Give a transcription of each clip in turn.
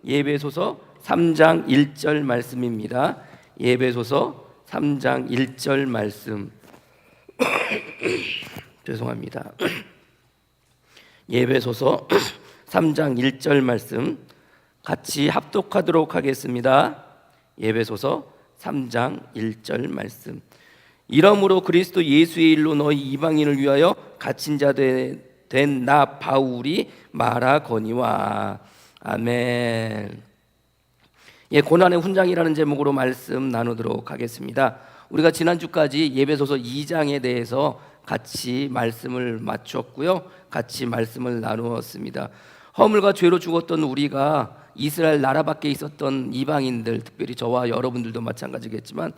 예배소서 3장 1절 말씀입니다. 예배소서 3장 1절 말씀. 죄송합니다. 예배소서 3장 1절 말씀 같이 합독하도록 하겠습니다. 예배소서 3장 1절 말씀. 이러므로 그리스도 예수의 일로 너희 이방인을 위하여 갇힌 자 된 나 바울이 말하거니와. 아멘. 고난의 훈장이라는 제목으로 말씀 나누도록 하겠습니다. 우리가 지난주까지 예배소서 2장에 대해서 같이 말씀을 마쳤고요, 같이 말씀을 나누었습니다. 허물과 죄로 죽었던 우리가 이스라엘 나라 밖에 있었던 이방인들, 특별히 저와 여러분들도 마찬가지겠지만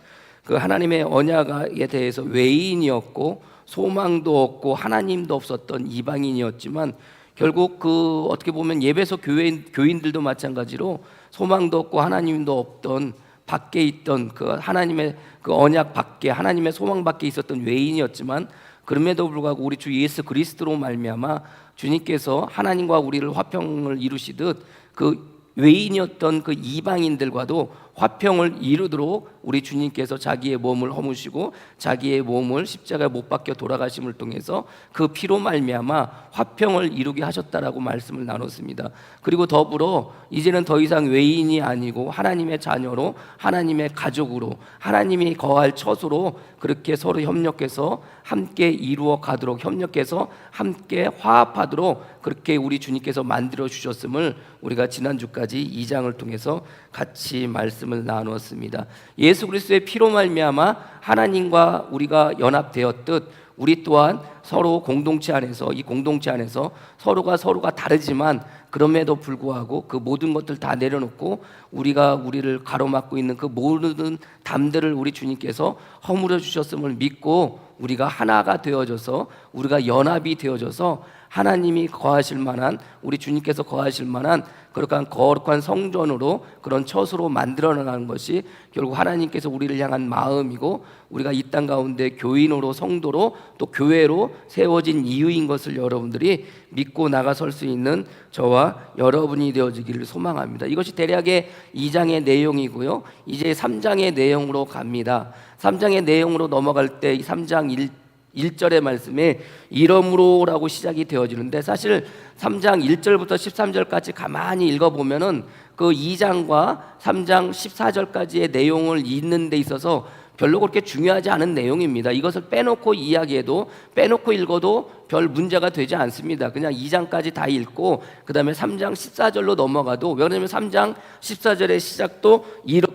그 하나님의 언약에 대해서 외인이었고 소망도 없고 하나님도 없었던 이방인이었지만 결국 그 어떻게 보면 예배소 교인들도 마찬가지로 소망도 없고 하나님도 없던 밖에 있던 그 하나님의 그 언약 밖에, 하나님의 소망 밖에 있었던 외인이었지만 그럼에도 불구하고 우리 주 예수 그리스도로 말미암아 주님께서 하나님과 우리를 화평을 이루시듯 그 외인이었던 그 이방인들과도 화평을 이루도록 우리 주님께서 자기의 몸을 허무시고 자기의 몸을 십자가에 못 박혀 돌아가심을 통해서 그 피로 말미암아 화평을 이루게 하셨다라고 말씀을 나눴습니다. 그리고 더불어 이제는 더 이상 외인이 아니고 하나님의 자녀로, 하나님의 가족으로, 하나님이 거할 처소로 그렇게 서로 협력해서 함께 이루어 가도록, 협력해서 함께 화합하도록 그렇게 우리 주님께서 만들어 주셨음을 우리가 지난주까지 2장을 통해서 같이 말씀을 나누었습니다. 예수 그리스도의 피로 말미암아 하나님과 우리가 연합되었듯 우리 또한 서로 공동체 안에서, 이 공동체 안에서 서로가 다르지만 그럼에도 불구하고 그 모든 것들 다 내려놓고 우리를 가로막고 있는 그 모든 담들을 우리 주님께서 허물어 주셨음을 믿고 우리가 하나가 되어져서, 우리가 연합이 되어져서 하나님이 거하실 만한, 우리 주님께서 거하실 만한 그러한 거룩한 성전으로, 그런 처소로 만들어 나가는 것이 결국 하나님께서 우리를 향한 마음이고 우리가 이 땅 가운데 교인으로, 성도로, 또 교회로 세워진 이유인 것을 여러분들이 믿고 나가설 수 있는 저와 여러분이 되어지기를 소망합니다. 이것이 대략의 2장의 내용이고요, 이제 3장의 내용으로 갑니다. 3장의 내용으로 넘어갈 때 3장 1절의 말씀에 이러므로라고 시작이 되어지는데, 사실 3장 1절부터 13절까지 가만히 읽어보면은 그 2장과 3장 14절까지의 내용을 읽는 데 있어서 별로 그렇게 중요하지 않은 내용입니다. 이것을 빼놓고 이야기해도, 빼놓고 읽어도 별 문제가 되지 않습니다. 그냥 2장까지 다 읽고 그 다음에 3장 14절로 넘어가도, 왜냐하면 3장 14절의 시작도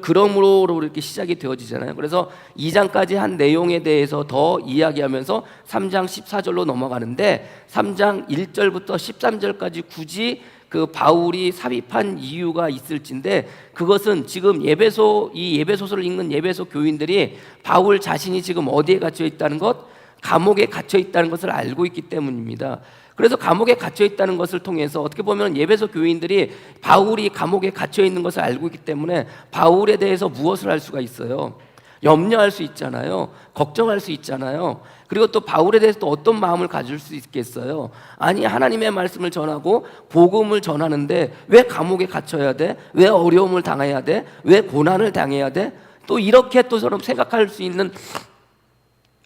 그러므로로 이렇게 시작이 되어지잖아요. 그래서 2장까지 한 내용에 대해서 더 이야기하면서 3장 14절로 넘어가는데 3장 1절부터 13절까지 굳이 그 바울이 삽입한 이유가 있을진데, 그것은 지금 이 예배소서를 읽는 예배소 교인들이 바울 자신이 지금 어디에 갇혀 있다는 것, 감옥에 갇혀 있다는 것을 알고 있기 때문입니다. 그래서 감옥에 갇혀 있다는 것을 통해서 어떻게 보면 예배소 교인들이 바울이 감옥에 갇혀 있는 것을 알고 있기 때문에 바울에 대해서 무엇을 할 수가 있어요? 염려할 수 있잖아요. 걱정할 수 있잖아요. 그리고 또 바울에 대해서 또 어떤 마음을 가질 수 있겠어요? 아니, 하나님의 말씀을 전하고 복음을 전하는데 왜 감옥에 갇혀야 돼? 왜 어려움을 당해야 돼? 왜 고난을 당해야 돼? 또 이렇게 또 서로 생각할 수 있는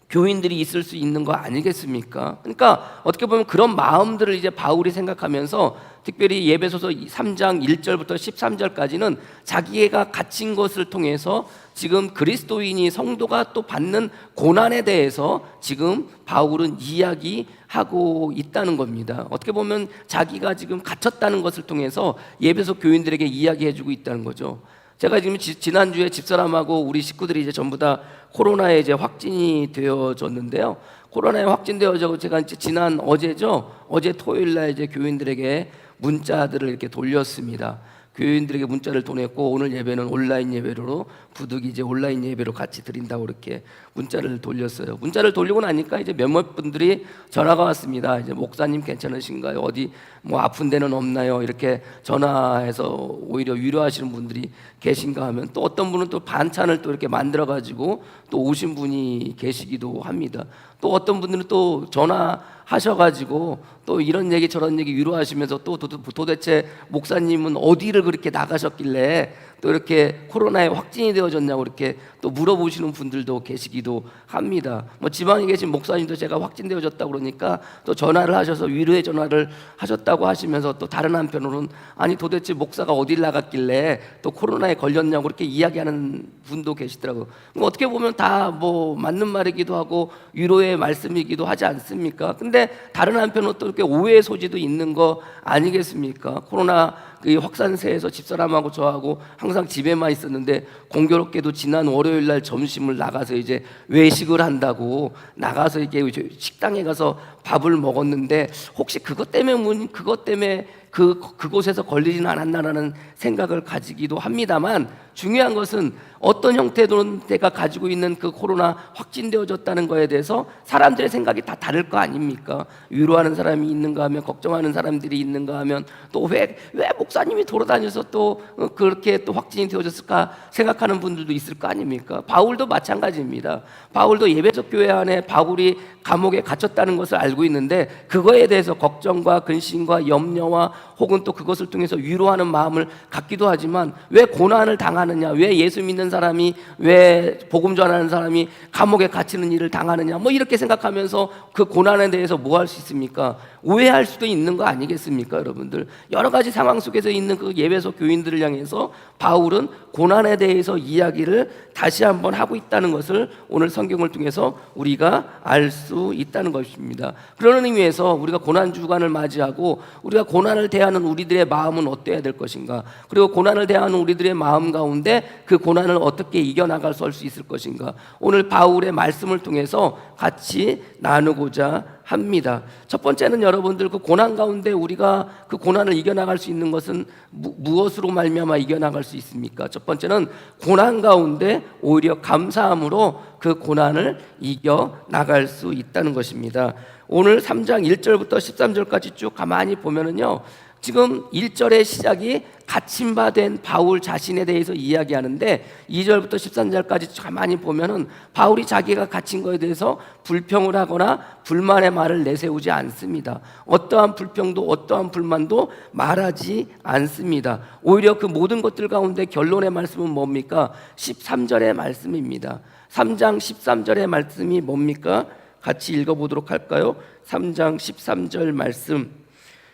교인들이 있을 수 있는 거 아니겠습니까? 그러니까 어떻게 보면 그런 마음들을 이제 바울이 생각하면서 특별히 예배소서 3장 1절부터 13절까지는 자기가 갇힌 것을 통해서 지금 그리스도인이, 성도가 또 받는 고난에 대해서 지금 바울은 이야기하고 있다는 겁니다. 어떻게 보면 자기가 지금 갇혔다는 것을 통해서 예배소 교인들에게 이야기해주고 있다는 거죠. 제가 지금 지난주에 집사람하고 우리 식구들이 이제 전부 다 코로나에 이제 확진이 되어졌는데요. 코로나에 확진되어져 제가 이제 어제 토요일 날 이제 교인들에게 문자들을 이렇게 돌렸습니다. 교인들에게 문자를 보냈고, 오늘 예배는 온라인 예배로 부득이 이제 온라인 예배로 같이 드린다고 이렇게 문자를 돌렸어요. 문자를 돌리고 나니까 이제 몇몇 분들이 전화가 왔습니다. 이제 목사님 괜찮으신가요? 어디 뭐 아픈 데는 없나요? 이렇게 전화해서 오히려 위로하시는 분들이 계신가 하면, 또 어떤 분은 또 반찬을 또 이렇게 만들어 가지고 또 오신 분이 계시기도 합니다. 또 어떤 분들은 또 전화하셔가지고 또 이런 얘기 저런 얘기 위로하시면서 또 도대체 목사님은 어디를 그렇게 나가셨길래 또 이렇게 코로나에 확진이 되어졌냐고 이렇게 또 물어보시는 분들도 계시기도 합니다. 뭐 지방에 계신 목사님도 제가 확진되어졌다고 그러니까 또 전화를 하셔서 위로의 전화를 하셨다고 하시면서 또 다른 한편으로는 아니 도대체 목사가 어딜 나갔길래 또 코로나에 걸렸냐고 그렇게 이야기하는 분도 계시더라고요. 어떻게 보면 다 뭐 맞는 말이기도 하고 위로의 말씀이기도 하지 않습니까? 근데 다른 한편으로 또 이렇게 오해의 소지도 있는 거 아니겠습니까? 코로나 그 확산세에서 집사람하고 저하고 항상 집에만 있었는데 공교롭게도 지난 월요일 날 점심을 나가서 이제 외식을 한다고 나가서 이게 식당에 가서 밥을 먹었는데 혹시 그것 때문에 그곳에서 걸리지는 않았나라는 생각을 가지기도 합니다만 중요한 것은 어떤 형태로는 내가 가지고 있는 그 코로나 확진되어졌다는 거에 대해서 사람들의 생각이 다 다를 거 아닙니까? 위로하는 사람이 있는가 하면 걱정하는 사람들이 있는가 하면 또 왜 목사님이 돌아다녀서 또 그렇게 또 확진이 되어졌을까 생각하는 분들도 있을 거 아닙니까? 바울도 마찬가지입니다. 바울도 예배소 교회 안에 바울이 감옥에 갇혔다는 것을 알고 있는데 그거에 대해서 걱정과 근심과 염려와 혹은 또 그것을 통해서 위로하는 마음을 갖기도 하지만 왜 고난을 당하느냐, 왜 예수 믿는 사람이, 왜 복음 전하는 사람이 감옥에 갇히는 일을 당하느냐, 뭐 이렇게 생각하면서 그 고난에 대해서 뭐 할 수 있습니까? 오해할 수도 있는 거 아니겠습니까, 여러분들? 여러 가지 상황 속에서 있는 그 예배소 교인들을 향해서 바울은 고난에 대해서 이야기를 다시 한번 하고 있다는 것을 오늘 성경을 통해서 우리가 알 수 있다는 것입니다. 그런 의미에서 우리가 고난 주간을 맞이하고 우리가 고난을 대하는 우리들의 마음은 어때야 될 것인가, 그리고 고난을 대하는 우리들의 마음 가운데 그 고난을 어떻게 이겨나갈 수 있을 것인가, 오늘 바울의 말씀을 통해서 같이 나누고자 합니다. 첫 번째는 여러분들 그 고난 가운데 우리가 그 고난을 이겨나갈 수 있는 것은 무엇으로 말미암아 이겨나갈 수 있습니까? 첫 번째는 고난 가운데 오히려 감사함으로 그 고난을 이겨나갈 수 있다는 것입니다. 오늘 3장 1절부터 13절까지 쭉 가만히 보면은요, 지금 1절의 시작이 갇힌 바 된 바울 자신에 대해서 이야기하는데 2절부터 13절까지 가만히 보면은 바울이 자기가 갇힌 것에 대해서 불평을 하거나 불만의 말을 내세우지 않습니다. 어떠한 불평도 어떠한 불만도 말하지 않습니다. 오히려 그 모든 것들 가운데 결론의 말씀은 뭡니까? 13절의 말씀입니다. 3장 13절의 말씀이 뭡니까? 같이 읽어보도록 할까요? 3장 13절 말씀.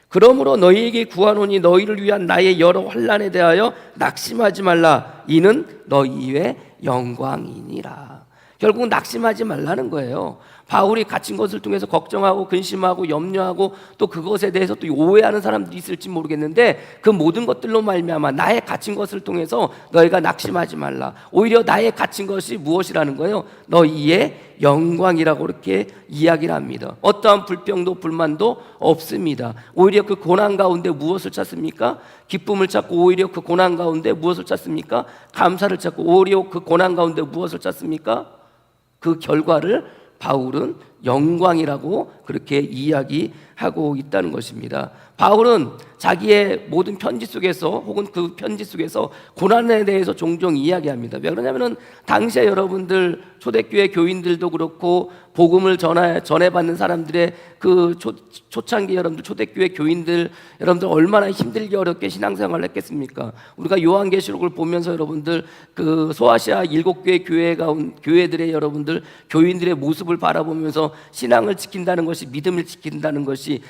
그러므로 너희에게 구하노니 너희를 위한 나의 여러 환난에 대하여 낙심하지 말라. 이는 너희의 영광이니라. 결국 낙심하지 말라는 거예요. 바울이 갇힌 것을 통해서 걱정하고 근심하고 염려하고 또 그것에 대해서 또 오해하는 사람들이 있을지 모르겠는데 그 모든 것들로 말미암아 나의 갇힌 것을 통해서 너희가 낙심하지 말라. 오히려 나의 갇힌 것이 무엇이라는 거예요? 너희의 영광이라고 이렇게 이야기를 합니다. 어떠한 불평도 불만도 없습니다. 오히려 그 고난 가운데 무엇을 찾습니까? 기쁨을 찾고 오히려 그 고난 가운데 무엇을 찾습니까? 감사를 찾고 오히려 그 고난 가운데 무엇을 찾습니까? 그 결과를 바울은 영광이라고 그렇게 이야기하고 있다는 것입니다. 바울은 자기의 모든 편지 속에서 혹은 그 편지 속에서 고난에 대해서 종종 이야기합니다. 왜 그러냐면은 당시에 여러분들 초대교회 교인들도 그렇고 복음을 전해받는 사람들의 그 초창기 여러분들 초대교회 교인들 여러분들 얼마나 힘들게 어렵게 신앙생활을 했겠습니까? 우리가 요한계시록을 보면서 여러분들 그 소아시아 7개의 교회들의 여러분들 교인들의 모습을 바라보면서 신앙을 지킨다는 것이, 믿음을 지킨다는 것이,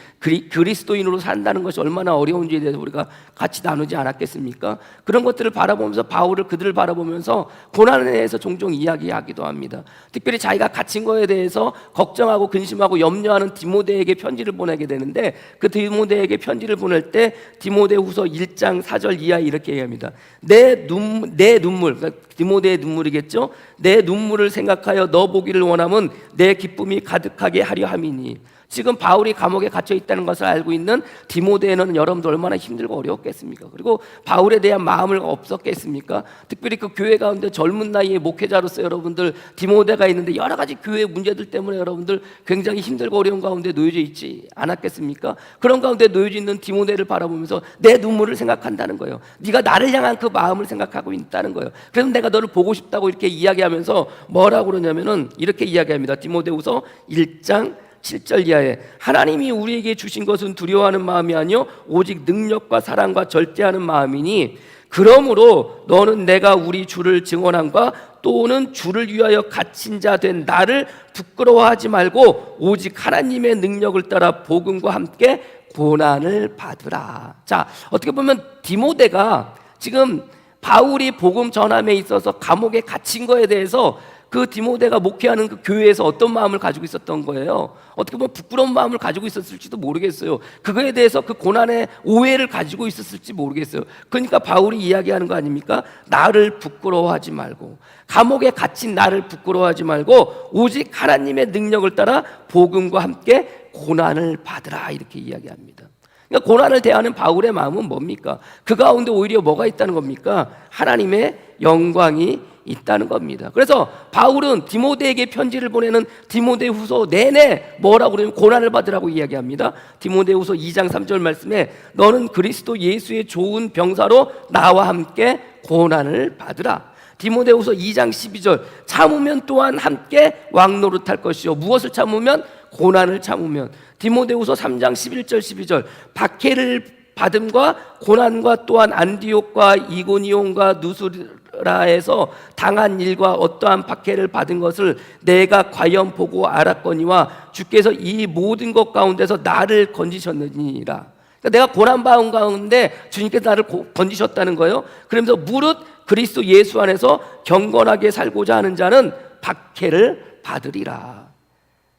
그리스도인으로 산다는 것이 얼마나 어려운지에 대해서 우리가 같이 나누지 않았겠습니까? 그런 것들을 바라보면서 그들을 바라보면서 고난에 대해서 종종 이야기하기도 합니다. 특별히 자기가 갇힌 거에 대해서 걱정하고 근심하고 염려하는 디모데에게 편지를 보내게 되는데 그 디모데에게 편지를 보낼 때 디모데후서 1장 4절 이하에 이렇게 얘기합니다. 내 눈물, 그러니까 디모데의 눈물이겠죠. 내 눈물을 생각하여 너 보기를 원함은 내 기쁨이 가득하게 하려 함이니. 지금 바울이 감옥에 갇혀 있다는 것을 알고 있는 디모데는 여러분들 얼마나 힘들고 어려웠겠습니까? 그리고 바울에 대한 마음을 없었겠습니까? 특별히 그 교회 가운데 젊은 나이에 목회자로서 여러분들 디모데가 있는데 여러 가지 교회 문제들 때문에 여러분들 굉장히 힘들고 어려운 가운데 놓여져 있지 않았겠습니까? 그런 가운데 놓여져 있는 디모데를 바라보면서 내 눈물을 생각한다는 거예요. 네가 나를 향한 그 마음을 생각하고 있다는 거예요. 그래서 내가 너를 보고 싶다고 이렇게 이야기하면서 뭐라고 그러냐면은 이렇게 이야기합니다. 디모데후서 1장 7절 이하에 하나님이 우리에게 주신 것은 두려워하는 마음이 아니요 오직 능력과 사랑과 절제하는 마음이니 그러므로 너는 내가 우리 주를 증언함과 또는 주를 위하여 갇힌 자 된 나를 부끄러워하지 말고 오직 하나님의 능력을 따라 복음과 함께 고난을 받으라. 자, 어떻게 보면 디모데가 지금 바울이 복음 전함에 있어서 감옥에 갇힌 거에 대해서 그 디모데가 목회하는 그 교회에서 어떤 마음을 가지고 있었던 거예요? 어떻게 보면 부끄러운 마음을 가지고 있었을지도 모르겠어요. 그거에 대해서 그 고난의 오해를 가지고 있었을지 모르겠어요. 그러니까 바울이 이야기하는 거 아닙니까? 나를 부끄러워하지 말고, 감옥에 갇힌 나를 부끄러워하지 말고 오직 하나님의 능력을 따라 복음과 함께 고난을 받으라, 이렇게 이야기합니다. 그러니까 고난을 대하는 바울의 마음은 뭡니까? 그 가운데 오히려 뭐가 있다는 겁니까? 하나님의 영광이 있다는 겁니다. 그래서 바울은 디모데에게 편지를 보내는 디모데후서 내내 뭐라고 그러냐면 고난을 받으라고 이야기합니다. 디모데후서 2장 3절 말씀에 너는 그리스도 예수의 좋은 병사로 나와 함께 고난을 받으라. 디모데후서 2장 12절 참으면 또한 함께 왕노릇할 것이요 무엇을 참으면? 고난을 참으면. 디모데후서 3장 11절 12절 박해를 받음과 고난과 또한 안디옥과 이고니온과 누스라에서 당한 일과 어떠한 박해를 받은 것을 내가 과연 보고 알았거니와 주께서 이 모든 것 가운데서 나를 건지셨느니라. 그러니까 내가 고난받은 가운데 주님께서 나를 건지셨다는 거예요. 그러면서 무릇 그리스도 예수 안에서 경건하게 살고자 하는 자는 박해를 받으리라.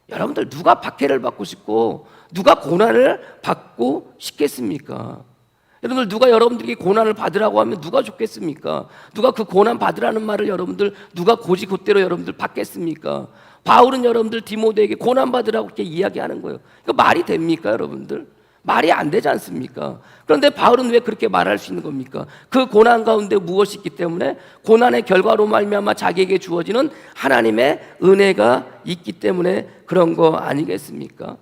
여러분들 누가 박해를 받고 싶고 누가 고난을 받고 싶겠습니까? 여러분들 누가 여러분들에게 고난을 받으라고 하면 누가 좋겠습니까? 누가 그 고난 받으라는 말을 여러분들 누가 고지곧대로 여러분들 받겠습니까? 바울은 여러분들 디모데에게 고난 받으라고 이렇게 이야기하는 거예요. 이거 말이 됩니까, 여러분들? 말이 안 되지 않습니까? 그런데 바울은 왜 그렇게 말할 수 있는 겁니까? 그 고난 가운데 무엇이 있기 때문에 고난의 결과로 말미암아 자기에게 주어지는 하나님의 은혜가 있기 때문에 그런 거 아니겠습니까?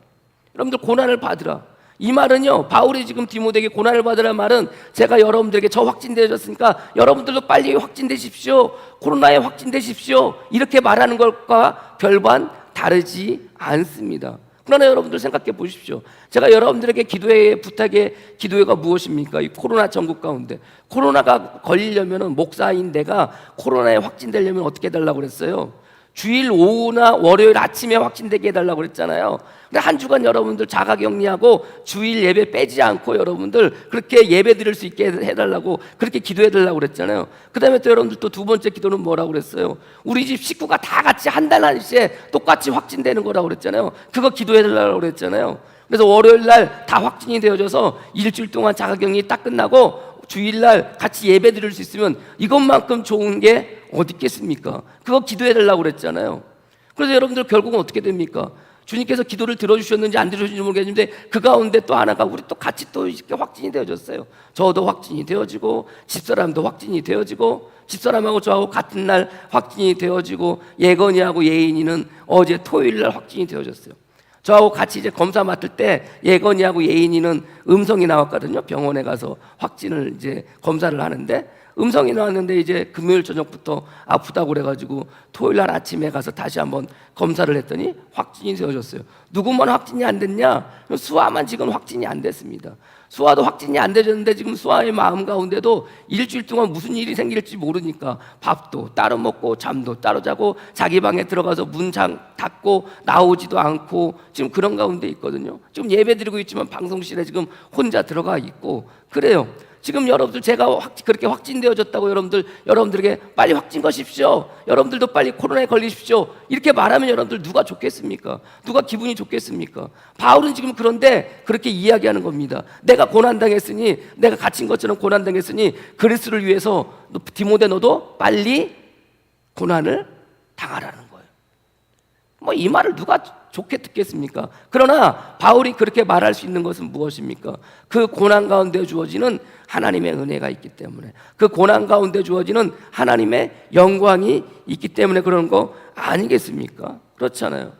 여러분들 고난을 받으라. 이 말은요, 바울이 지금 디모데에게 고난을 받으라 말은 제가 여러분들에게 저 확진되셨으니까 여러분들도 빨리 확진되십시오. 코로나에 확진되십시오. 이렇게 말하는 것과 별반 다르지 않습니다. 그러나 여러분들 생각해 보십시오. 제가 여러분들에게 기도의 부탁의 기도회가 무엇입니까? 이 코로나 전국 가운데 코로나가 걸리려면 목사인 내가 코로나에 확진되려면 어떻게 해달라고 그랬어요? 주일 오후나 월요일 아침에 확진되게 해달라고 그랬잖아요. 근데 한 주간 여러분들 자가격리하고 주일 예배 빼지 않고 여러분들 그렇게 예배 드릴 수 있게 해달라고 그렇게 기도해달라고 그랬잖아요. 그 다음에 또 여러분들 또 두 번째 기도는 뭐라고 그랬어요? 우리 집 식구가 다 같이 한 달 안시에 똑같이 확진되는 거라고 그랬잖아요. 그거 기도해달라고 그랬잖아요. 그래서 월요일 날 다 확진이 되어져서 일주일 동안 자가격리 딱 끝나고 주일날 같이 예배 드릴 수 있으면 이것만큼 좋은 게 어디 있겠습니까? 그거 기도해달라고 그랬잖아요. 그래서 여러분들 결국은 어떻게 됩니까? 주님께서 기도를 들어주셨는지 안 들어주셨는지 모르겠는데 그 가운데 또 하나가 우리 또 같이 또 이렇게 확진이 되어졌어요. 저도 확진이 되어지고 집사람도 확진이 되어지고 집사람하고 저하고 같은 날 확진이 되어지고 예건이하고 예인이는 어제 토요일 날 확진이 되어졌어요. 저하고 같이 이제 검사 맡을 때 예건이하고 예인이는 음성이 나왔거든요. 병원에 가서 확진을 이제 검사를 하는데 음성이 나왔는데 이제 금요일 저녁부터 아프다고 그래가지고 토요일 날 아침에 가서 다시 한번 검사를 했더니 확진이 되어졌어요. 누구만 확진이 안 됐냐? 수아만 지금 확진이 안 됐습니다. 수아도 확진이 안 되졌는데 지금 수아의 마음 가운데도 일주일 동안 무슨 일이 생길지 모르니까 밥도 따로 먹고 잠도 따로 자고 자기 방에 들어가서 문장 닫고 나오지도 않고 지금 그런 가운데 있거든요. 지금 예배 드리고 있지만 방송실에 지금 혼자 들어가 있고 그래요. 지금 여러분들 제가 그렇게 확진되어졌다고 여러분들에게 빨리 확진 거십시오. 여러분들도 빨리 코로나에 걸리십시오. 이렇게 말하면 여러분들 누가 좋겠습니까? 누가 기분이 좋겠습니까? 바울은 지금 그런데 그렇게 이야기하는 겁니다. 내가 고난당했으니 내가 갇힌 것처럼 고난당했으니 그리스도를 위해서 디모데 너도 빨리 고난을 당하라는 거예요. 뭐 이 말을 누가 좋게 듣겠습니까? 그러나 바울이 그렇게 말할 수 있는 것은 무엇입니까? 그 고난 가운데 주어지는 하나님의 은혜가 있기 때문에, 그 고난 가운데 주어지는 하나님의 영광이 있기 때문에 그런 거 아니겠습니까? 그렇잖아요.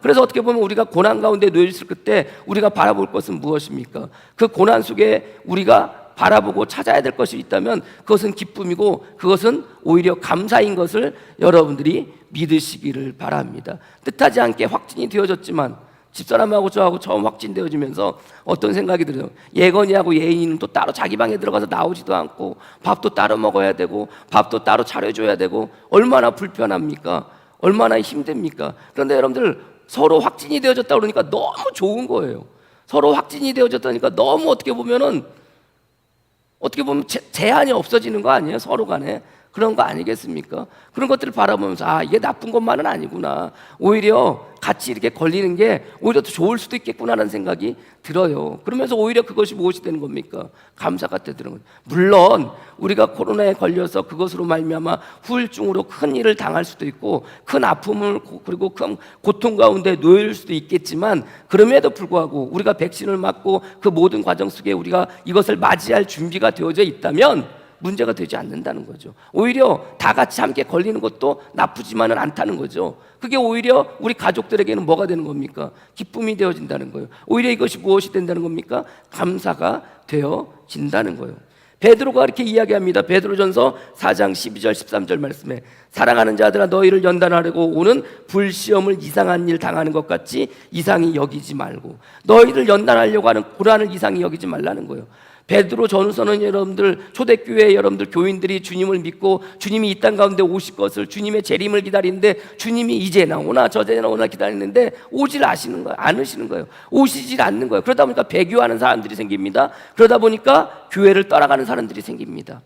그래서 어떻게 보면 우리가 고난 가운데 놓여 있을 그때 우리가 바라볼 것은 무엇입니까? 그 고난 속에 우리가 바라보고 찾아야 될 것이 있다면 그것은 기쁨이고 그것은 오히려 감사인 것을 여러분들이 믿으시기를 바랍니다. 뜻하지 않게 확진이 되어졌지만 집사람하고 저하고 처음 확진되어지면서 어떤 생각이 들어요. 예건이하고 예인이는 또 따로 자기 방에 들어가서 나오지도 않고 밥도 따로 먹어야 되고 밥도 따로 차려줘야 되고 얼마나 불편합니까? 얼마나 힘듭니까? 그런데 여러분들 서로 확진이 되어졌다 그러니까 너무 좋은 거예요. 서로 확진이 되어졌다니까 너무 어떻게 보면 제한이 없어지는 거 아니에요? 서로 간에 그런 거 아니겠습니까? 그런 것들을 바라보면서 이게 나쁜 것만은 아니구나, 오히려 같이 이렇게 걸리는 게 오히려 더 좋을 수도 있겠구나라는 생각이 들어요. 그러면서 오히려 그것이 무엇이 되는 겁니까? 감사가 되는 거예요. 물론 우리가 코로나에 걸려서 그것으로 말미암아 후유증으로 큰 일을 당할 수도 있고 큰 아픔을 그리고 큰 고통 가운데 놓일 수도 있겠지만, 그럼에도 불구하고 우리가 백신을 맞고 그 모든 과정 속에 우리가 이것을 맞이할 준비가 되어져 있다면 문제가 되지 않는다는 거죠. 오히려 다 같이 함께 걸리는 것도 나쁘지만은 않다는 거죠. 그게 오히려 우리 가족들에게는 뭐가 되는 겁니까? 기쁨이 되어진다는 거예요. 오히려 이것이 무엇이 된다는 겁니까? 감사가 되어진다는 거예요. 베드로가 이렇게 이야기합니다. 베드로전서 4장 12절 13절 말씀에, 사랑하는 자들아 너희를 연단하려고 오는 불시험을 이상한 일 당하는 것 같이 이상히 여기지 말고, 너희를 연단하려고 하는 고난을 이상히 여기지 말라는 거예요. 베드로 전후서는 여러분들, 초대교회 여러분들 교인들이 주님을 믿고 주님이 이 땅 가운데 오실 것을, 주님의 재림을 기다리는데 주님이 이제 나오나 저제 나오나 기다리는데 오질 않으시는 거예요. 오시질 않는 거예요. 그러다 보니까 배교하는 사람들이 생깁니다. 그러다 보니까 교회를 떠나가는 사람들이 생깁니다.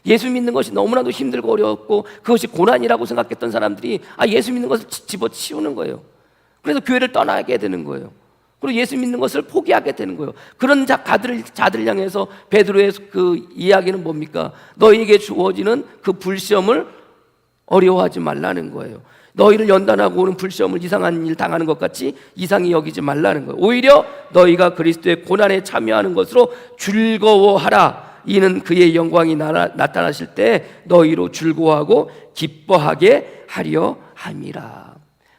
예수 믿는 것이 너무나도 힘들고 어려웠고 그것이 고난이라고 생각했던 사람들이 예수 믿는 것을 집어치우는 거예요. 그래서 교회를 떠나게 되는 거예요. 그리고 예수 믿는 것을 포기하게 되는 거예요. 그런 자들을 향해서 베드로의 그 이야기는 뭡니까? 너희에게 주어지는 그 불시험을 어려워하지 말라는 거예요. 너희를 연단하고 오는 불시험을 이상한 일 당하는 것 같이 이상히 여기지 말라는 거예요. 오히려 너희가 그리스도의 고난에 참여하는 것으로 즐거워하라. 이는 그의 영광이 나타나실 때 너희로 즐거워하고 기뻐하게 하려 함이라.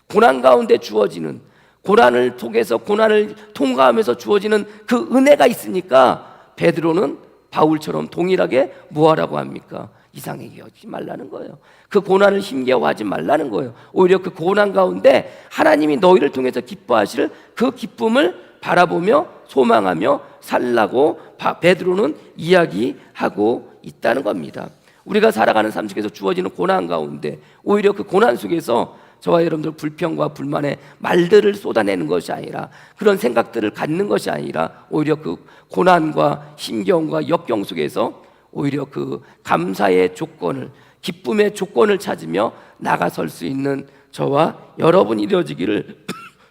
고난 가운데 주어지는, 고난을 통해서 고난을 통과하면서 주어지는 그 은혜가 있으니까 베드로는 바울처럼 동일하게 뭐하라고 합니까? 이상하게 여기지 말라는 거예요. 그 고난을 힘겨워하지 말라는 거예요. 오히려 그 고난 가운데 하나님이 너희를 통해서 기뻐하실 그 기쁨을 바라보며 소망하며 살라고 베드로는 이야기하고 있다는 겁니다. 우리가 살아가는 삶 속에서 주어지는 고난 가운데 오히려 그 고난 속에서 저와 여러분들 불평과 불만의 말들을 쏟아내는 것이 아니라, 그런 생각들을 갖는 것이 아니라 오히려 그 고난과 힘겨움과 역경 속에서 오히려 그 감사의 조건을, 기쁨의 조건을 찾으며 나가설 수 있는 저와 여러분이 되어지기를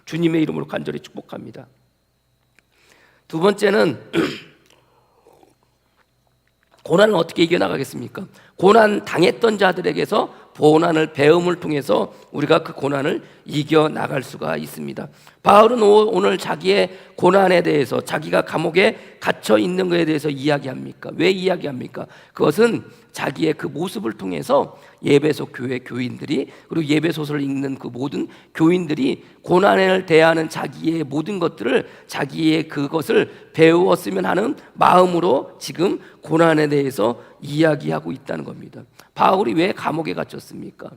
주님의 이름으로 간절히 축복합니다. 두 번째는 고난을 어떻게 이겨나가겠습니까? 고난 당했던 자들에게서 고난을 배움을 통해서 우리가 그 고난을 이겨나갈 수가 있습니다. 바울은 오늘 자기의 고난에 대해서, 자기가 감옥에 갇혀 있는 것에 대해서 이야기합니까? 왜 이야기합니까? 그것은 자기의 그 모습을 통해서 예배소 교회 교인들이, 그리고 예배소서를 읽는 그 모든 교인들이 고난을 대하는 자기의 모든 것들을, 자기의 그것을 배웠으면 하는 마음으로 지금 고난에 대해서 이야기하고 있다는 겁니다. 바울이 왜 감옥에 갇혔습니까?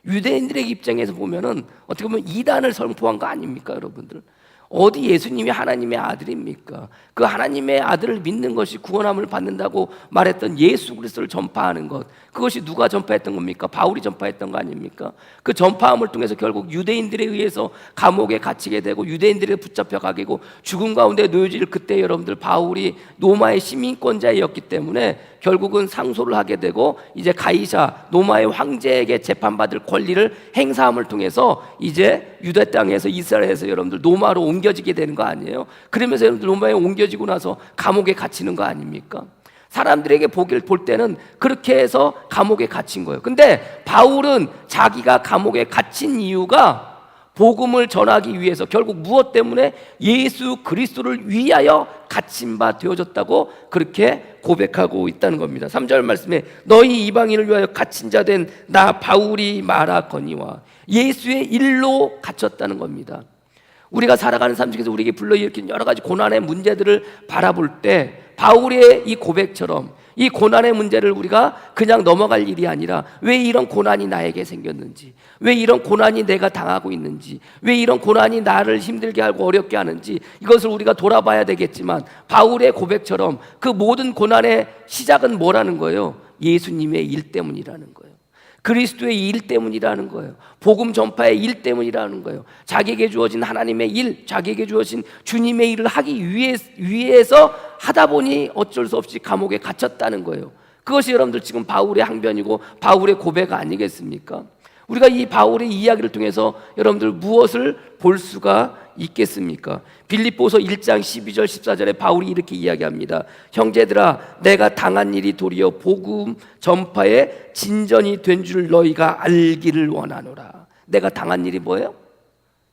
유대인들의 입장에서 보면은 어떻게 보면 이단을 선포한 거 아닙니까, 여러분들? 어디 예수님이 하나님의 아들입니까? 그 하나님의 아들을 믿는 것이 구원함을 받는다고 말했던 예수 그리스도를 전파하는 것, 그것이 누가 전파했던 겁니까? 바울이 전파했던 거 아닙니까? 그 전파함을 통해서 결국 유대인들에 의해서 감옥에 갇히게 되고 유대인들에 붙잡혀 가게 되고 죽음 가운데 놓여질 그때 여러분들 바울이 로마의 시민권자였기 때문에 결국은 상소를 하게 되고 이제 가이사 로마의 황제에게 재판받을 권리를 행사함을 통해서 이제 유대 땅에서 이스라엘에서 여러분들 로마로 옮겨지게 되는 거 아니에요? 그러면서 여러분들 로마에 옮겨지고 나서 감옥에 갇히는 거 아닙니까? 사람들에게 볼 때는 그렇게 해서 감옥에 갇힌 거예요. 근데 바울은 자기가 감옥에 갇힌 이유가 복음을 전하기 위해서 결국 무엇 때문에? 예수 그리스도를 위하여 갇힌 바 되어졌다고 그렇게 고백하고 있다는 겁니다. 3절 말씀에 너희 이방인을 위하여 갇힌 자 된 나 바울이 말하거니와, 예수의 일로 갇혔다는 겁니다. 우리가 살아가는 삶 속에서 우리에게 불러일으킨 여러 가지 고난의 문제들을 바라볼 때 바울의 이 고백처럼 이 고난의 문제를 우리가 그냥 넘어갈 일이 아니라, 왜 이런 고난이 나에게 생겼는지, 왜 이런 고난이 내가 당하고 있는지, 왜 이런 고난이 나를 힘들게 하고 어렵게 하는지, 이것을 우리가 돌아봐야 되겠지만, 바울의 고백처럼 그 모든 고난의 시작은 뭐라는 거예요? 예수님의 일 때문이라는 거예요. 그리스도의 일 때문이라는 거예요. 복음 전파의 일 때문이라는 거예요. 자기에게 주어진 하나님의 일, 자기에게 주어진 주님의 일을 하기 위해서 하다 보니 어쩔 수 없이 감옥에 갇혔다는 거예요. 그것이 여러분들 지금 바울의 항변이고 바울의 고백 아니겠습니까? 우리가 이 바울의 이야기를 통해서 여러분들 무엇을 볼 수가 있겠습니까? 빌립보서 1장 12절 14절에 바울이 이렇게 이야기합니다. 형제들아, 내가 당한 일이 도리어 복음 전파의 진전이 된 줄 너희가 알기를 원하노라. 내가 당한 일이 뭐예요?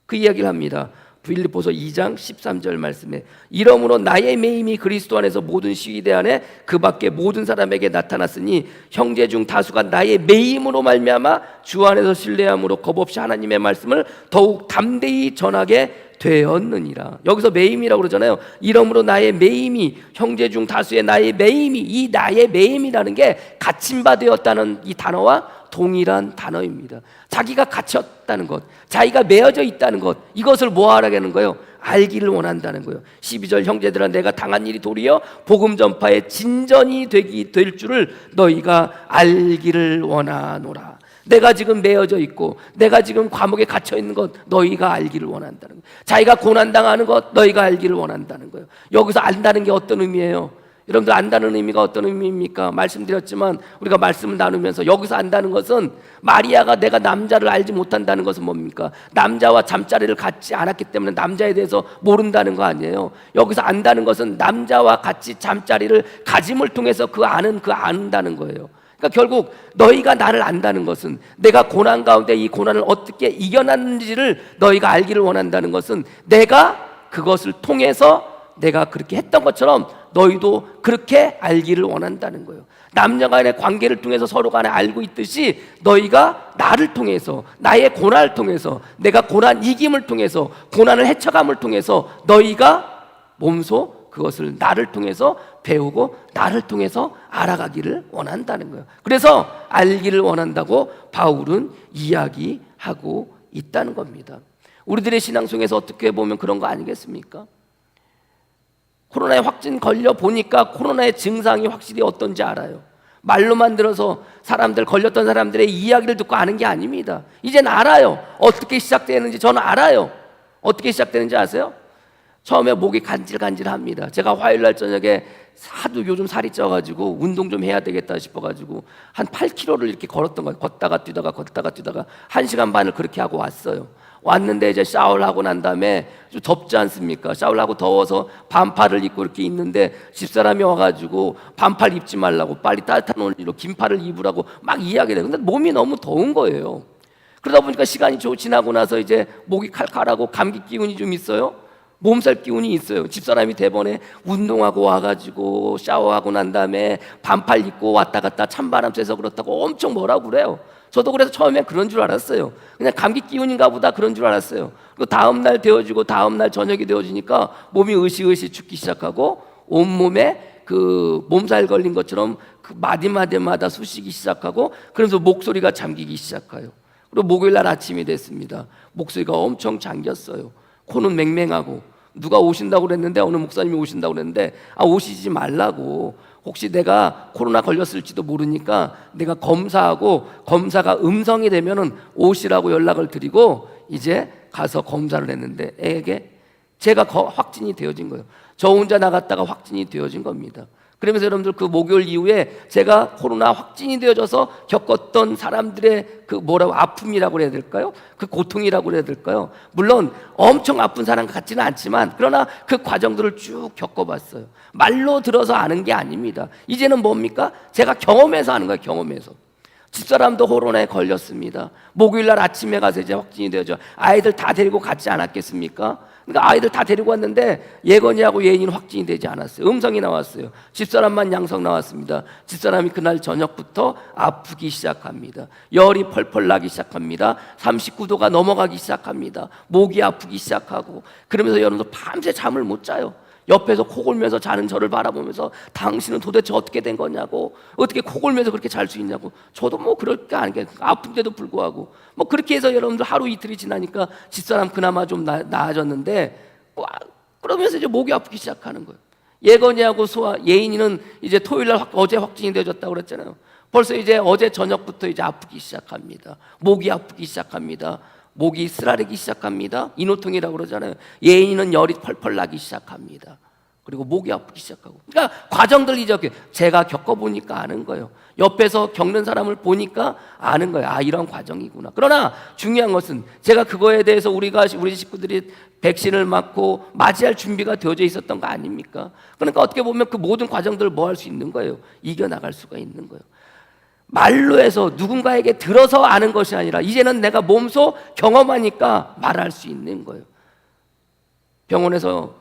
그 이야기를 합니다. 빌립보서 2장 13절 말씀에 이러므로 나의 매임이 그리스도 안에서 모든 시위대 안에 그 밖에 모든 사람에게 나타났으니 형제 중 다수가 나의 매임으로 말미암아 주 안에서 신뢰함으로 겁없이 하나님의 말씀을 더욱 담대히 전하게 되었느니라. 여기서 매임이라고 그러잖아요. 이러므로 나의 매임이, 형제 중 다수의 나의 매임이, 이 나의 매임이라는 게 갇힌 바 되었다는 이 단어와 동일한 단어입니다. 자기가 갇혔다는 것, 자기가 매어져 있다는 것, 이것을 뭐 하라는 거예요? 알기를 원한다는 거예요. 12절 형제들아, 내가 당한 일이 도리어 복음 전파의 진전이 될 줄을 너희가 알기를 원하노라. 내가 지금 매어져 있고 내가 지금 감옥에 갇혀 있는 것 너희가 알기를 원한다는 거예요. 자기가 고난당하는 것 너희가 알기를 원한다는 거예요. 여기서 안다는 게 어떤 의미예요? 여러분들 안다는 의미가 어떤 의미입니까? 말씀드렸지만 우리가 말씀을 나누면서 여기서 안다는 것은, 마리아가 내가 남자를 알지 못한다는 것은 뭡니까? 남자와 잠자리를 갖지 않았기 때문에 남자에 대해서 모른다는 거 아니에요. 여기서 안다는 것은 남자와 같이 잠자리를 가짐을 통해서 안다는 거예요. 그러니까 결국 너희가 나를 안다는 것은, 내가 고난 가운데 이 고난을 어떻게 이겨났는지를 너희가 알기를 원한다는 것은, 내가 그것을 통해서 내가 그렇게 했던 것처럼 너희도 그렇게 알기를 원한다는 거예요. 남녀 간의 관계를 통해서 서로 간에 알고 있듯이 너희가 나를 통해서, 나의 고난을 통해서, 내가 고난 이김을 통해서, 고난을 헤쳐감을 통해서 너희가 몸소 그것을 나를 통해서 배우고 나를 통해서 알아가기를 원한다는 거예요. 그래서 알기를 원한다고 바울은 이야기하고 있다는 겁니다. 우리들의 신앙 속에서 어떻게 보면 그런 거 아니겠습니까? 코로나에 확진 걸려 보니까 코로나의 증상이 확실히 어떤지 알아요. 말로만 들어서 사람들, 걸렸던 사람들의 이야기를 듣고 아는 게 아닙니다. 이제는 알아요. 어떻게 시작되는지 저는 알아요. 어떻게 시작되는지 아세요? 처음에 목이 간질간질합니다. 제가 화요일날 저녁에 하도 요즘 살이 쪄가지고 운동 좀 해야 되겠다 싶어가지고 한 8km를 이렇게 걸었던 거예요. 걷다가 뛰다가 1시간 반을 그렇게 하고 왔어요. 왔는데 이제 샤워를 하고 난 다음에 좀 덥지 않습니까? 샤워를 하고 더워서 반팔을 입고 이렇게 있는데 집사람이 와가지고 반팔 입지 말라고, 빨리 따뜻한 옷으로 긴팔을 입으라고 막 이야기를 해요. 근데 몸이 너무 더운 거예요. 그러다 보니까 시간이 좀 지나고 나서 이제 목이 칼칼하고 감기 기운이 좀 있어요. 몸살 기운이 있어요. 집사람이 대번에 운동하고 와가지고 샤워하고 난 다음에 반팔 입고 왔다 갔다 찬바람 쐬서 그렇다고 엄청 뭐라고 그래요. 저도 그래서 처음에 그런 줄 알았어요. 그냥 감기 기운인가 보다 그런 줄 알았어요. 그리고 다음날 되어지고 다음날 저녁이 되어지니까 몸이 으시으시 춥기 시작하고 온몸에 그 몸살 걸린 것처럼 그 마디마디마다 쑤시기 시작하고, 그러면서 목소리가 잠기기 시작해요. 그리고 목요일날 아침이 됐습니다. 목소리가 엄청 잠겼어요. 코는 맹맹하고, 누가 오신다고 그랬는데, 어느 목사님이 오신다고 그랬는데 오시지 말라고, 혹시 내가 코로나 걸렸을지도 모르니까 내가 검사하고 검사가 음성이 되면은 오시라고 연락을 드리고 이제 가서 검사를 했는데 제가 확진이 되어진 거예요. 저 혼자 나갔다가 확진이 되어진 겁니다. 그러면서 여러분들 그 목요일 이후에 제가 코로나 확진이 되어져서 겪었던 사람들의 그 아픔이라고 해야 될까요? 그 고통이라고 해야 될까요? 물론 엄청 아픈 사람 같지는 않지만 그러나 그 과정들을 쭉 겪어봤어요. 말로 들어서 아는 게 아닙니다. 이제는 뭡니까? 제가 경험해서 아는 거예요. 경험해서. 집사람도 코로나에 걸렸습니다. 목요일날 아침에 가서 이제 확진이 되죠. 아이들 다 데리고 갔지 않았겠습니까? 그러니까 아이들 다 데리고 왔는데 예건이하고 예인이는 확진이 되지 않았어요. 음성이 나왔어요. 집사람만 양성 나왔습니다. 집사람이 그날 저녁부터 아프기 시작합니다. 열이 펄펄 나기 시작합니다. 39도가 넘어가기 시작합니다. 목이 아프기 시작하고, 그러면서 여러분도 밤새 잠을 못 자요. 옆에서 코 골면서 자는 저를 바라보면서 당신은 도대체 어떻게 된 거냐고, 어떻게 코 골면서 그렇게 잘 수 있냐고. 저도 뭐 그럴 게 아니겠어요. 아픈데도 불구하고 뭐 그렇게 해서 여러분들 하루 이틀이 지나니까 집사람 그나마 좀 나아졌는데, 그러면서 이제 목이 아프기 시작하는 거예요. 예건이하고 예인이는 이제 토요일날 어제 확진이 되어졌다고 그랬잖아요. 벌써 이제 어제 저녁부터 이제 아프기 시작합니다. 목이 아프기 시작합니다. 목이 쓰라리기 시작합니다. 인후통이라고 그러잖아요. 예인이는 열이 펄펄 나기 시작합니다. 그리고 목이 아프기 시작하고. 그러니까 과정들이 이렇게 제가 겪어보니까 아는 거예요. 옆에서 겪는 사람을 보니까 아는 거예요. 아, 이런 과정이구나. 그러나 중요한 것은 제가 그거에 대해서 우리 식구들이 백신을 맞고 맞이할 준비가 되어져 있었던 거 아닙니까? 그러니까 어떻게 보면 그 모든 과정들을 뭐 할 수 있는 거예요. 이겨나갈 수가 있는 거예요. 말로 해서 누군가에게 들어서 아는 것이 아니라 이제는 내가 몸소 경험하니까 말할 수 있는 거예요. 병원에서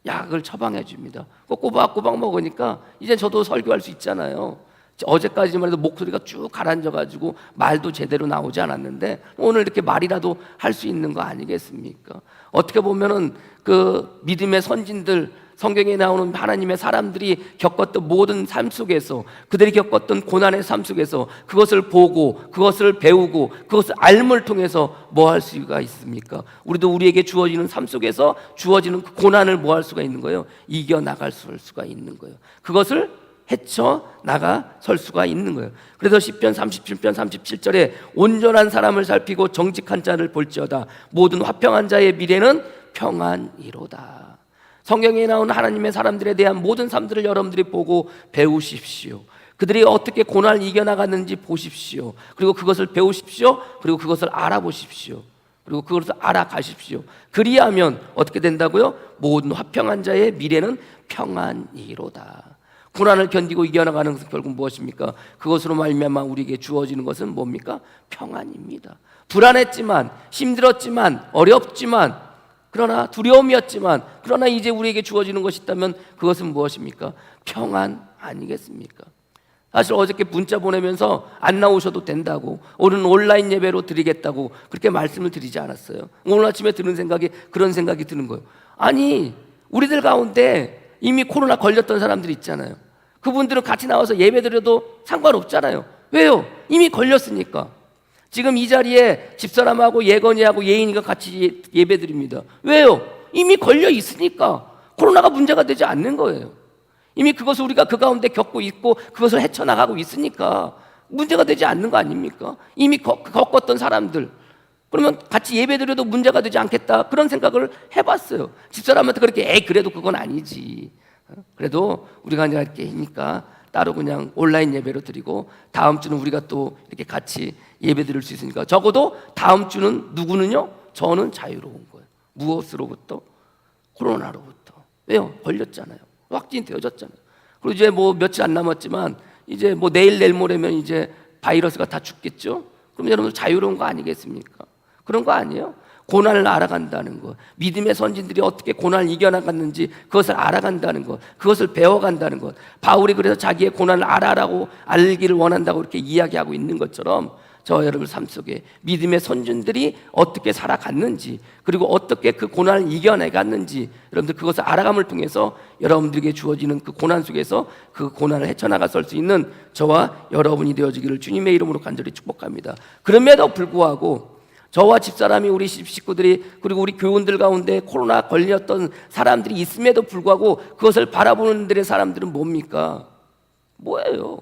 약을 처방해 줍니다. 꼬박꼬박 먹으니까 이제 저도 설교할 수 있잖아요. 어제까지만 해도 목소리가 쭉 가라앉아가지고 말도 제대로 나오지 않았는데 오늘 이렇게 말이라도 할 수 있는 거 아니겠습니까? 어떻게 보면은 그 믿음의 선진들, 성경에 나오는 하나님의 사람들이 겪었던 모든 삶 속에서, 그들이 겪었던 고난의 삶 속에서 그것을 보고 그것을 배우고 그것을 알물 통해서 뭐 할 수가 있습니까? 우리도 우리에게 주어지는 삶 속에서 주어지는 그 고난을 뭐 할 수가 있는 거예요? 이겨나갈 수가 있는 거예요. 그것을 헤쳐나가 설 수가 있는 거예요. 그래서 시편 37편 37절에 온전한 사람을 살피고 정직한 자를 볼지어다 모든 화평한 자의 미래는 평안이로다. 성경에 나오는 하나님의 사람들에 대한 모든 삶들을 여러분들이 보고 배우십시오. 그들이 어떻게 고난을 이겨나갔는지 보십시오. 그리고 그것을 배우십시오. 그리고 그것을 알아보십시오. 그리고 그것을 알아가십시오. 그리하면 어떻게 된다고요? 모든 화평한 자의 미래는 평안이로다. 고난을 견디고 이겨나가는 것은 결국 무엇입니까? 그것으로 말미암아 우리에게 주어지는 것은 뭡니까? 평안입니다. 불안했지만, 힘들었지만, 어렵지만, 그러나 두려움이었지만, 그러나 이제 우리에게 주어지는 것이 있다면 그것은 무엇입니까? 평안 아니겠습니까? 사실 어저께 문자 보내면서 안 나오셔도 된다고, 오늘은 온라인 예배로 드리겠다고 그렇게 말씀을 드리지 않았어요. 오늘 아침에 드는 생각이 그런 생각이 드는 거예요. 아니, 우리들 가운데 이미 코로나 걸렸던 사람들이 있잖아요. 그분들은 같이 나와서 예배 드려도 상관없잖아요. 왜요? 이미 걸렸으니까. 지금 이 자리에 집사람하고 예건이하고 예인이가 같이 예배 드립니다. 왜요? 이미 걸려 있으니까. 코로나가 문제가 되지 않는 거예요. 이미 그것을 우리가 그 가운데 겪고 있고 그것을 헤쳐나가고 있으니까 문제가 되지 않는 거 아닙니까? 이미 겪었던 사람들, 그러면 같이 예배 드려도 문제가 되지 않겠다, 그런 생각을 해봤어요. 집사람한테 그렇게 에이 그래도 그건 아니지, 그래도 우리가 이렇게 하니까 따로 그냥 온라인 예배로 드리고 다음 주는 우리가 또 이렇게 같이 예배 드릴 수 있으니까 적어도 다음 주는 누구는요? 저는 자유로운 거예요. 무엇으로부터? 코로나로부터. 왜요? 걸렸잖아요. 확진이 되어졌잖아요. 그리고 이제 뭐 며칠 안 남았지만 이제 뭐 내일 모레면 이제 바이러스가 다 죽겠죠? 그럼 여러분 자유로운 거 아니겠습니까? 그런 거 아니에요? 고난을 알아간다는 것, 믿음의 선진들이 어떻게 고난을 이겨나갔는지 그것을 알아간다는 것, 그것을 배워간다는 것. 바울이 그래서 자기의 고난을 알기를 원한다고 이렇게 이야기하고 있는 것처럼 저 여러분 삶 속에 믿음의 선진들이 어떻게 살아갔는지, 그리고 어떻게 그 고난을 이겨내갔는지, 여러분들 그것을 알아감을 통해서 여러분들에게 주어지는 그 고난 속에서 그 고난을 헤쳐나갈 수 있는 저와 여러분이 되어지기를 주님의 이름으로 간절히 축복합니다. 그럼에도 불구하고 저와 집사람이, 우리 식구들이, 그리고 우리 교원들 가운데 코로나 걸렸던 사람들이 있음에도 불구하고 그것을 바라보는 들의 사람들은 뭡니까? 뭐예요?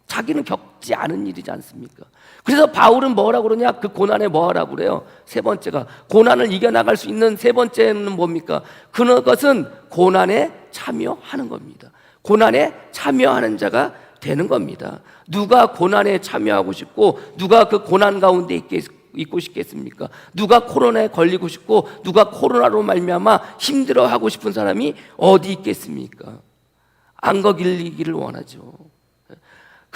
자기는 겪지 않은 일이지 않습니까? 그래서 바울은 뭐라고 그러냐? 그 고난에 뭐라고 그래요? 세 번째가, 고난을 이겨나갈 수 있는 세 번째는 뭡니까? 그것은 고난에 참여하는 겁니다. 고난에 참여하는 자가 되는 겁니다. 누가 고난에 참여하고 싶고 누가 그 고난 가운데 있고 싶겠습니까? 누가 코로나에 걸리고 싶고 누가 코로나로 말미암아 힘들어하고 싶은 사람이 어디 있겠습니까? 안 걸리기를 원하죠.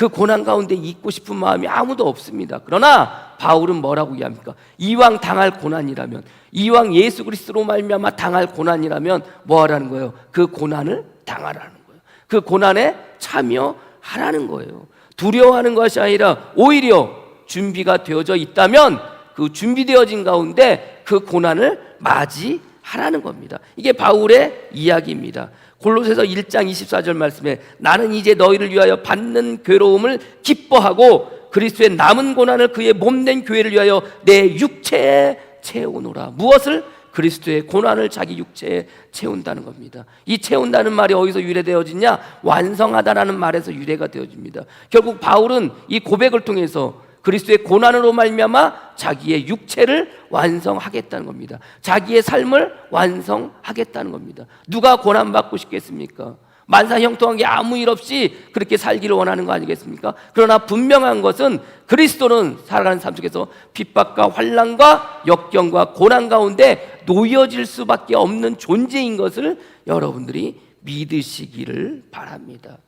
그 고난 가운데 있고 싶은 마음이 아무도 없습니다. 그러나 바울은 뭐라고 이야기합니까? 이왕 당할 고난이라면, 이왕 예수 그리스도로 말미암아 당할 고난이라면 뭐 하라는 거예요? 그 고난을 당하라는 거예요. 그 고난에 참여하라는 거예요. 두려워하는 것이 아니라 오히려 준비가 되어져 있다면 그 준비되어진 가운데 그 고난을 맞이하라는 겁니다. 이게 바울의 이야기입니다. 골로새서 1장 24절 말씀에 나는 이제 너희를 위하여 받는 괴로움을 기뻐하고 그리스도의 남은 고난을 그의 몸된 교회를 위하여 내 육체에 채우노라. 무엇을? 그리스도의 고난을 자기 육체에 채운다는 겁니다. 이 채운다는 말이 어디서 유래되어지냐? 완성하다라는 말에서 유래가 되어집니다. 결국 바울은 이 고백을 통해서 그리스도의 고난으로 말미암아 자기의 육체를 완성하겠다는 겁니다. 자기의 삶을 완성하겠다는 겁니다. 누가 고난받고 싶겠습니까? 만사형통한 게 아무 일 없이 그렇게 살기를 원하는 거 아니겠습니까? 그러나 분명한 것은 그리스도는 살아가는 삶 속에서 핍박과 환난과 역경과 고난 가운데 놓여질 수밖에 없는 존재인 것을 여러분들이 믿으시기를 바랍니다.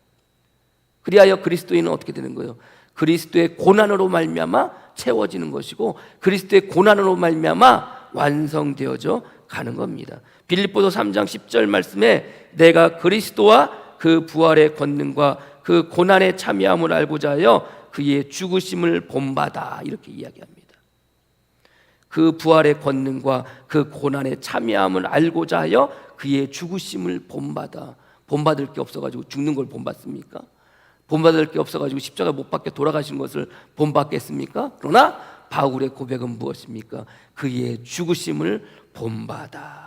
그리하여 그리스도인은 어떻게 되는 거예요? 그리스도의 고난으로 말미암아 채워지는 것이고 그리스도의 고난으로 말미암아 완성되어져 가는 겁니다. 빌립보서 3장 10절 말씀에 내가 그리스도와 그 부활의 권능과 그 고난에 참여함을 알고자 하여 그의 죽으심을 본받아 이렇게 이야기합니다. 그 부활의 권능과 그 고난에 참여함을 알고자 하여 그의 죽으심을 본받아. 본받을 게 없어가지고 죽는 걸 본받습니까? 본받을 게 없어가지고 십자가 못 박혀 돌아가신 것을 본받겠습니까? 그러나 바울의 고백은 무엇입니까? 그의 죽으심을 본받아.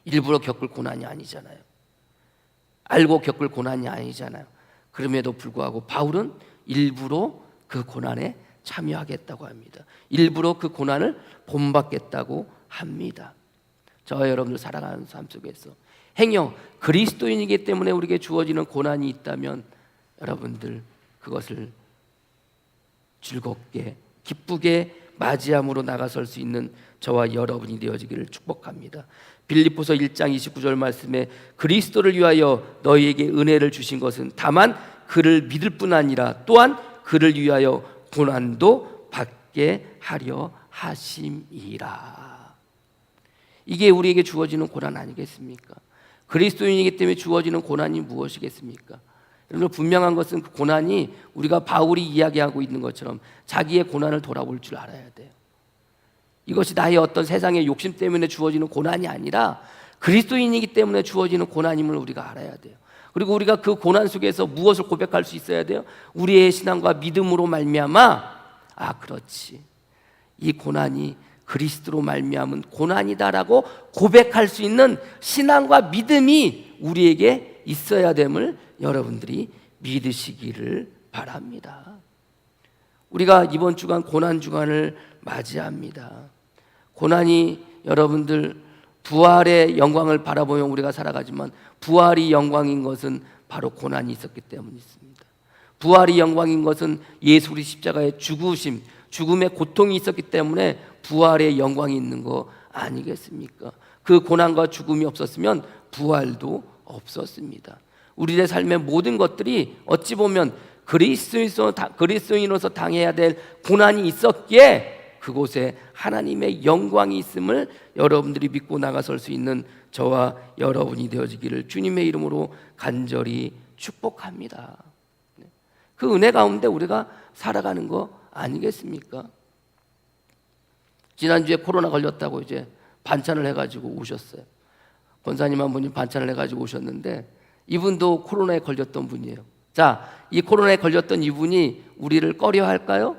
일부러 겪을 고난이 아니잖아요. 알고 겪을 고난이 아니잖아요. 그럼에도 불구하고 바울은 일부러 그 고난에 참여하겠다고 합니다. 일부러 그 고난을 본받겠다고 합니다. 저와 여러분들 살아가는 삶 속에서 행여 그리스도인이기 때문에 우리에게 주어지는 고난이 있다면 여러분들 그것을 즐겁게 기쁘게 맞이함으로 나가설 수 있는 저와 여러분이 되어지기를 축복합니다. 빌립보서 1장 29절 말씀에 그리스도를 위하여 너희에게 은혜를 주신 것은 다만 그를 믿을 뿐 아니라 또한 그를 위하여 고난도 받게 하려 하심이라. 이게 우리에게 주어지는 고난 아니겠습니까? 그리스도인이기 때문에 주어지는 고난이 무엇이겠습니까? 여러분 분명한 것은 그 고난이 우리가 바울이 이야기하고 있는 것처럼 자기의 고난을 돌아볼 줄 알아야 돼요. 이것이 나의 어떤 세상의 욕심 때문에 주어지는 고난이 아니라 그리스도인이기 때문에 주어지는 고난임을 우리가 알아야 돼요. 그리고 우리가 그 고난 속에서 무엇을 고백할 수 있어야 돼요? 우리의 신앙과 믿음으로 말미암아 그렇지, 이 고난이 그리스도로 말미암은 고난이다라고 고백할 수 있는 신앙과 믿음이 우리에게 있어야 됨을 여러분들이 믿으시기를 바랍니다. 우리가 이번 주간 고난 주간을 맞이합니다. 고난이 여러분들 부활의 영광을 바라보며 우리가 살아가지만 부활이 영광인 것은 바로 고난이 있었기 때문이었습니다. 부활이 영광인 것은 예수 그리스도 십자가의 죽으심, 죽음의 고통이 있었기 때문에 부활의 영광이 있는 거 아니겠습니까? 그 고난과 죽음이 없었으면 부활도 없었습니다. 우리의 삶의 모든 것들이 어찌 보면 그리스도인으로서 당해야 될 고난이 있었기에 그곳에 하나님의 영광이 있음을 여러분들이 믿고 나가설 수 있는 저와 여러분이 되어지기를 주님의 이름으로 간절히 축복합니다. 그 은혜 가운데 우리가 살아가는 거 아니겠습니까? 지난주에 코로나 걸렸다고 이제 반찬을 해가지고 오셨어요. 권사님 한 분이 반찬을 해가지고 오셨는데 이분도 코로나에 걸렸던 분이에요. 자, 이 코로나에 걸렸던 이분이 우리를 꺼려 할까요?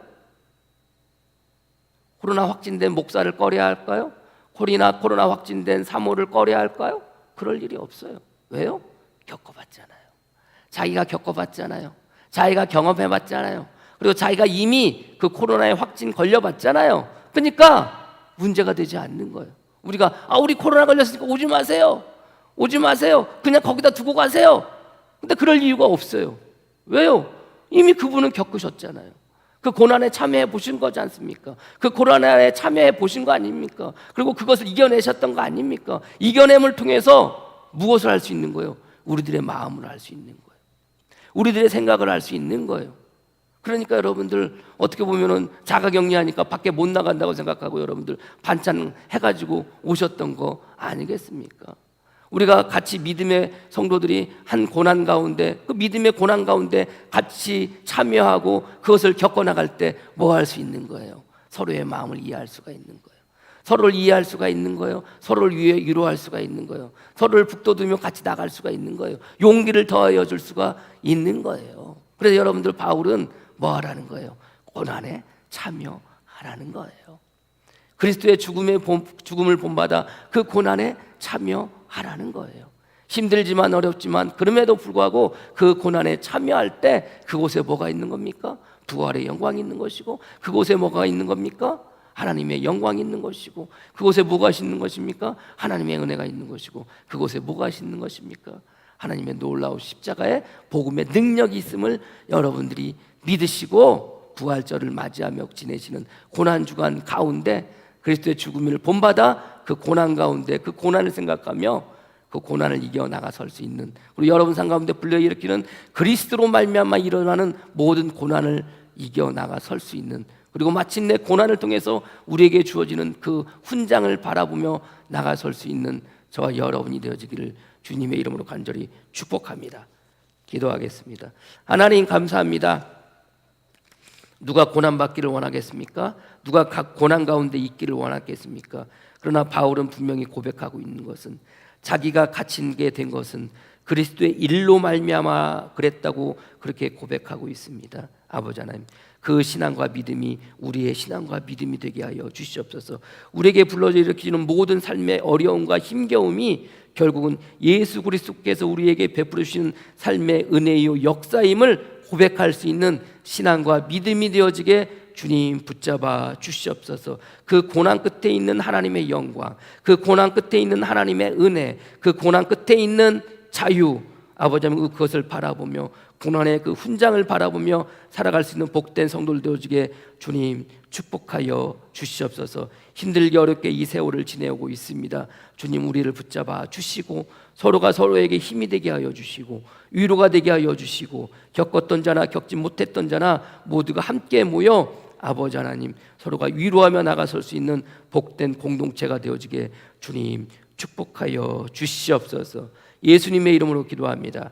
코로나 확진된 목사를 꺼려 할까요? 코로나 확진된 사모를 꺼려 할까요? 그럴 일이 없어요. 왜요? 겪어봤잖아요. 자기가 겪어봤잖아요. 자기가 경험해봤잖아요. 그리고 자기가 이미 그 코로나에 확진 걸려봤잖아요. 그러니까 문제가 되지 않는 거예요. 우리가 우리 코로나 걸렸으니까 오지 마세요. 오지 마세요. 그냥 거기다 두고 가세요. 근데 그럴 이유가 없어요. 왜요? 이미 그분은 겪으셨잖아요. 그 고난에 참여해 보신 거지 않습니까? 그 고난에 참여해 보신 거 아닙니까? 그리고 그것을 이겨내셨던 거 아닙니까? 이겨냄을 통해서 무엇을 할 수 있는 거예요? 우리들의 마음을 알 수 있는 거예요. 우리들의 생각을 할 수 있는 거예요. 그러니까 여러분들 어떻게 보면은 자가격리하니까 밖에 못 나간다고 생각하고 여러분들 반찬 해가지고 오셨던 거 아니겠습니까? 우리가 같이 믿음의 성도들이 한 고난 가운데, 그 믿음의 고난 가운데 같이 참여하고 그것을 겪어나갈 때 뭐 할 수 있는 거예요? 서로의 마음을 이해할 수가 있는 거예요. 서로를 이해할 수가 있는 거예요. 서로를 위로할 수가 있는 거예요. 서로를 북돋우며 같이 나갈 수가 있는 거예요. 용기를 더하여 줄 수가 있는 거예요. 그래서 여러분들 바울은 뭐 하라는 거예요? 고난에 참여하라는 거예요. 그리스도의 죽음을 본받아 그 고난에 참여하라는 거예요. 힘들지만 어렵지만 그럼에도 불구하고 그 고난에 참여할 때 그곳에 뭐가 있는 겁니까? 부활의 영광이 있는 것이고, 그곳에 뭐가 있는 겁니까? 하나님의 영광이 있는 것이고, 그곳에 뭐가 있는 것입니까? 하나님의 은혜가 있는 것이고, 그곳에 뭐가 있는 것입니까? 하나님의 놀라운 십자가의 복음의 능력이 있음을 여러분들이 믿으시고 부활절을 맞이하며 지내시는 고난주간 가운데 그리스도의 죽음을 본받아 그 고난 가운데 그 고난을 생각하며 그 고난을 이겨나가 설 수 있는, 그리고 여러분 삶 가운데 불러일으키는 그리스도로 말미암아 일어나는 모든 고난을 이겨나가 설 수 있는, 그리고 마침내 고난을 통해서 우리에게 주어지는 그 훈장을 바라보며 나가설 수 있는 저와 여러분이 되어지기를 주님의 이름으로 간절히 축복합니다. 기도하겠습니다. 하나님 감사합니다. 누가 고난받기를 원하겠습니까? 누가 각 고난 가운데 있기를 원하겠습니까? 그러나 바울은 분명히 고백하고 있는 것은, 자기가 갇힌게 된 것은 그리스도의 일로 말미암아 그랬다고 그렇게 고백하고 있습니다. 아버지 하나님, 그 신앙과 믿음이 우리의 신앙과 믿음이 되게 하여 주시옵소서. 우리에게 불러져 일으키는 모든 삶의 어려움과 힘겨움이 결국은 예수 그리스도께서 우리에게 베풀어 주시는 삶의 은혜요 역사임을 고백할 수 있는 신앙과 믿음이 되어지게 주님 붙잡아 주시옵소서. 그 고난 끝에 있는 하나님의 영광, 그 고난 끝에 있는 하나님의 은혜, 그 고난 끝에 있는 자유, 아버지 하나님 그것을 바라보며 고난의 그 훈장을 바라보며 살아갈 수 있는 복된 성도들 되어지게 주님 축복하여 주시옵소서. 힘들게 어렵게 이 세월을 지내오고 있습니다. 주님 우리를 붙잡아 주시고 서로가 서로에게 힘이 되게 하여 주시고 위로가 되게 하여 주시고, 겪었던 자나 겪지 못했던 자나 모두가 함께 모여 아버지 하나님 서로가 위로하며 나가설 수 있는 복된 공동체가 되어지게 주님 축복하여 주시옵소서. 예수님의 이름으로 기도합니다.